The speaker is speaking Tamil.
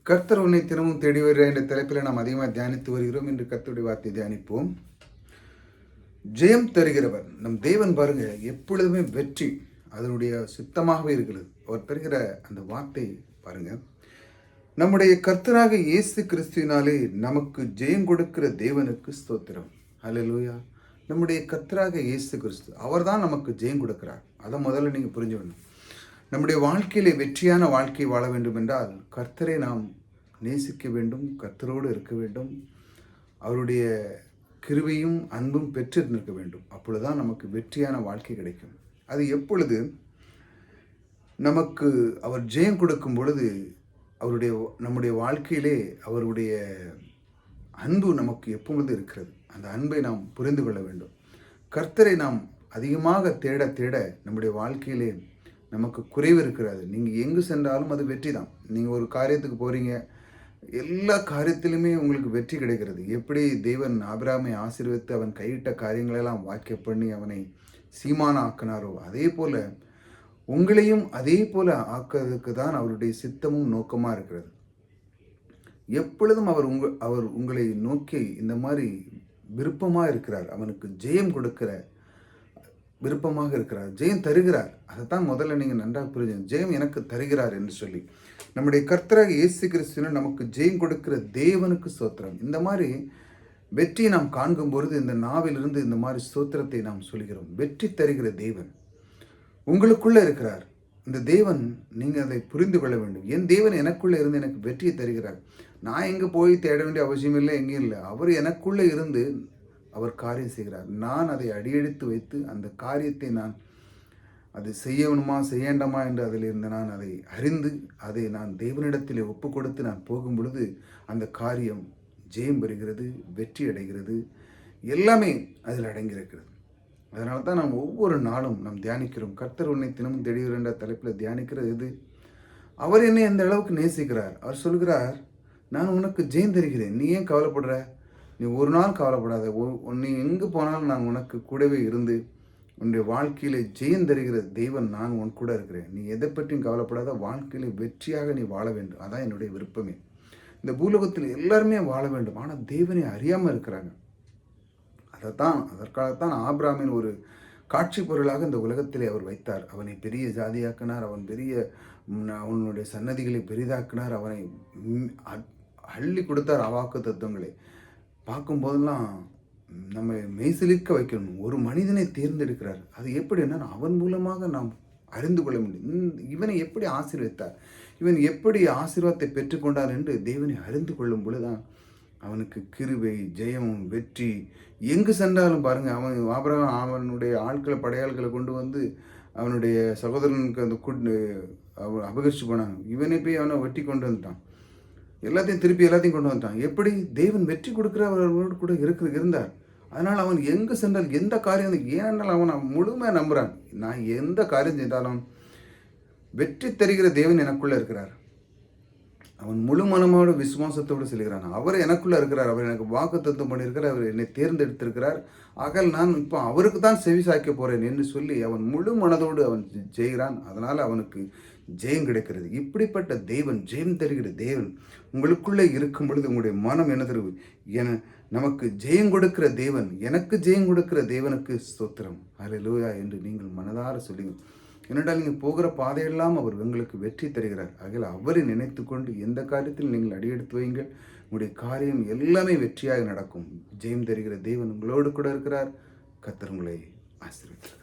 கர்த்தர் உன்னை தினமும் தேடி வருகிற என்ற தலைப்பில் நாம் அதிகமாக தியானித்து வருகிறோம். என்று கர்த்தருடைய வார்த்தை தியானிப்போம். ஜெயம் தருகிறவர் நம் தேவன் பாருங்க, எப்பொழுதுமே வெற்றி அதனுடைய சித்தமாகவே இருக்கிறது. அவர் தருகிற அந்த வார்த்தை பாருங்க, நம்முடைய கர்த்தராக இயேசு கிறிஸ்துவினாலே நமக்கு ஜெயம் கொடுக்கிற தேவனுக்கு ஸ்தோத்திரம். ஹல்லேலூயா. நம்முடைய கர்த்தராக இயேசு கிறிஸ்து, அவர் தான் நமக்கு ஜெயம் கொடுக்கிறார். அதை முதல்ல நீங்கள் புரிஞ்சுக்கணும். நம்முடைய வாழ்க்கையிலே வெற்றியான வாழ்க்கை வாழ வேண்டும் என்றால் கர்த்தரை நாம் நேசிக்க வேண்டும், கர்த்தரோடு இருக்க வேண்டும், அவருடைய கிருபையும் அன்பும் பெற்று நிற்க வேண்டும். அப்பொழுதுதான் நமக்கு வெற்றியான வாழ்க்கை கிடைக்கும். அது எப்பொழுது நமக்கு அவர் ஜெயம் கொடுக்கும் பொழுது நம்முடைய வாழ்க்கையிலே அவருடைய அன்பு நமக்கு எப்பொழுது இருக்கிறது. அந்த அன்பை நாம் புரிந்து கொள்ள வேண்டும். கர்த்தரை நாம் அதிகமாக தேட தேட நம்முடைய வாழ்க்கையிலே நமக்கு குறைவு இருக்கிறது. நீங்கள் எங்கு சென்றாலும் அது வெற்றி தான். நீங்கள் ஒரு காரியத்துக்கு போகிறீங்க, எல்லா காரியத்திலுமே உங்களுக்கு வெற்றி கிடைக்கிறது. எப்படி தேவன் ஆபிரகாமை ஆசீர்வதித்து அவன் கையிட்ட காரியங்களெல்லாம் வாக்கிய பண்ணி அவனை சீமான ஆக்கினாரோ, அதே போல் உங்களையும் அதே போல் ஆக்கிறதுக்கு தான் அவருடைய சித்தமும் நோக்கமாக இருக்கிறது. எப்பொழுதும் அவர் உங்களை நோக்கி இந்த மாதிரி விருப்பமாக இருக்கிறார். அவனுக்கு ஜெயம் கொடுக்கிற விருப்பமாக இருக்கிறார், ஜெயம் தருகிறார். அதைத்தான் முதல்ல நீங்கள் நன்றாக புரிஞ்சுங்க. ஜெயம் எனக்கு தருகிறார் என்று சொல்லி நம்முடைய கர்த்தராக இயேசு கிறிஸ்துவின் நமக்கு ஜெயம் கொடுக்கிற தேவனுக்கு ஸ்தோத்திரம். இந்த மாதிரி வெற்றியை நாம் காண்கும் பொழுது இந்த நாவிலிருந்து இந்த மாதிரி ஸ்தோத்திரத்தை நாம் சொல்கிறோம். வெற்றி தருகிற தேவன் உங்களுக்குள்ளே இருக்கிறார். இந்த தேவன் நீங்கள் அதை புரிந்து கொள்ள வேண்டும். என் தேவன் எனக்குள்ளே இருந்து எனக்கு வெற்றியை தருகிறார். நான் எங்கே போய் தேட வேண்டிய அவசியம் இல்லை, எங்கேயும் இல்லை. அவர் எனக்குள்ளே இருந்து அவர் காரியம் செய்கிறார். நான் அதை அடியெடுத்து வைத்து அந்த காரியத்தை நான் அது செய்யணுமா செய்யண்டாமா என்று அதிலிருந்து நான் அதை அறிந்து அதை நான் தேவனிடத்தில் ஒப்பு கொடுத்து நான் போகும் பொழுது அந்த காரியம் ஜெயம் பெறுகிறது, வெற்றி அடைகிறது, எல்லாமே அதில் அடங்கியிருக்கிறது. அதனால தான் நாம் ஒவ்வொரு நாளும் நாம் தியானிக்கிறோம். கர்த்தர் உன்னை தினமும் தேடுகிறார் என்ற தலைப்பில் தியானிக்கிறது இது. அவர் என்னை அந்த அளவுக்கு நேசிக்கிறார். அவர் சொல்கிறார், நான் உனக்கு ஜெயம் தருகிறேன், நீ ஏன் கவலைப்படுற? நீ ஒரு நாள் கவலைப்படாத. நீ எங்கே போனாலும் நான் உனக்கு கூடவே இருந்து உன்னுடைய வாழ்க்கையில் ஜெயம் தருகிற தெய்வன் நான் உன் கூட இருக்கிறேன். நீ எதை பற்றியும் கவலைப்படாத. வாழ்க்கையில் வெற்றியாக நீ வாழ வேண்டும். அதான் என்னுடைய விருப்பமே. இந்த பூலோகத்தில் எல்லாருமே வாழ வேண்டும். ஆனால் தேவனை அறியாமல் இருக்கிறாங்க. அதற்காகத்தான் ஆபிரகாமின் ஒரு காட்சி பொருளாக இந்த உலகத்திலே அவர் வைத்தார். அவனை பெரிய ஜாதியாக்கினார். அவனுடைய சன்னதிகளை பெரிதாக்கினார். அவனை அள்ளி கொடுத்தார் வாக்கு தத்துவங்களை. பார்க்கும்போதெல்லாம் நம்ம மெய்சிலிர்க்க வைக்கணும். ஒரு மனிதனை தேர்ந்தெடுக்கிறார். அது எப்படின்னா அவன் மூலமாக நாம் அறிந்து கொள்ள முடியும். இவனை எப்படி ஆசீர்வதித்தார், இவன் எப்படி ஆசீர்வாதத்தை பெற்றுக்கொண்டார் என்று தேவனை அறிந்து கொள்ளும் பொழுதுதான் அவனுக்கு கிருபை, ஜெயம், வெற்றி எங்கு சென்றாலும் பாருங்கள். ஆபிரகாம் அவனுடைய படையாள்களை கொண்டு வந்து அவனுடைய சகோதரனுக்கு அந்த அபகரிச்சு போனாங்க. இவனை போய் அவனை வெட்டி கொண்டு வந்துட்டான். எல்லாத்தையும் கொண்டு வந்துட்டான். எப்படி தேவன் வெற்றி கொடுக்கிறவர்களோடு கூட இருந்தார். அதனால் அவன் எங்கு சென்றால் எந்த காரியம், ஏனென்றால் அவன் முழுமையாக நம்புகிறான். நான் எந்த காரியம் செய்தாலும் வெற்றி தருகிற தேவன் எனக்குள்ளே இருக்கிறார். அவன் முழு மனமோடு விசுவாசத்தோடு செல்கிறான். அவர் எனக்குள்ளே இருக்கிறார். அவர் எனக்கு வாக்கு தத்துவம் பண்ணியிருக்கிறார். அவர் என்னை தேர்ந்தெடுத்திருக்கிறார். ஆகல் நான் இப்போ அவருக்கு தான் செவி சாய்க்க போகிறேன் என்று சொல்லி அவன் முழு மனதோடு அவன் செய்கிறான். அதனால் அவனுக்கு ஜெயம் கிடைக்கிறது. இப்படிப்பட்ட தேவன், ஜெயம் தருகிற தேவன் உங்களுக்குள்ளே இருக்கும் பொழுது உங்களுடைய மனம் என்ன தருவு? நமக்கு ஜெயம் கொடுக்கிற தேவன், எனக்கு ஜெயம் கொடுக்கிற தேவனுக்கு ஸ்தோத்திரம், ஹல்லேலூயா என்று நீங்கள் மனதார சொல்லுங்கள். என்னென்றால் நீங்கள் போகிற பாதையெல்லாம் அவர் உங்களுக்கு வெற்றி தருகிறார். ஆகையால் அவரை நினைத்து கொண்டு எந்த காரியத்தில் நீங்கள் அடியெடுத்து வையுங்கள். உங்களுடைய காரியம் எல்லாமே வெற்றியாக நடக்கும். ஜெயம் தருகிற தேவன் உங்களோடு கூட இருக்கிறார். கர்த்தர் உங்களை ஆசீர்வதிக்கிறார்.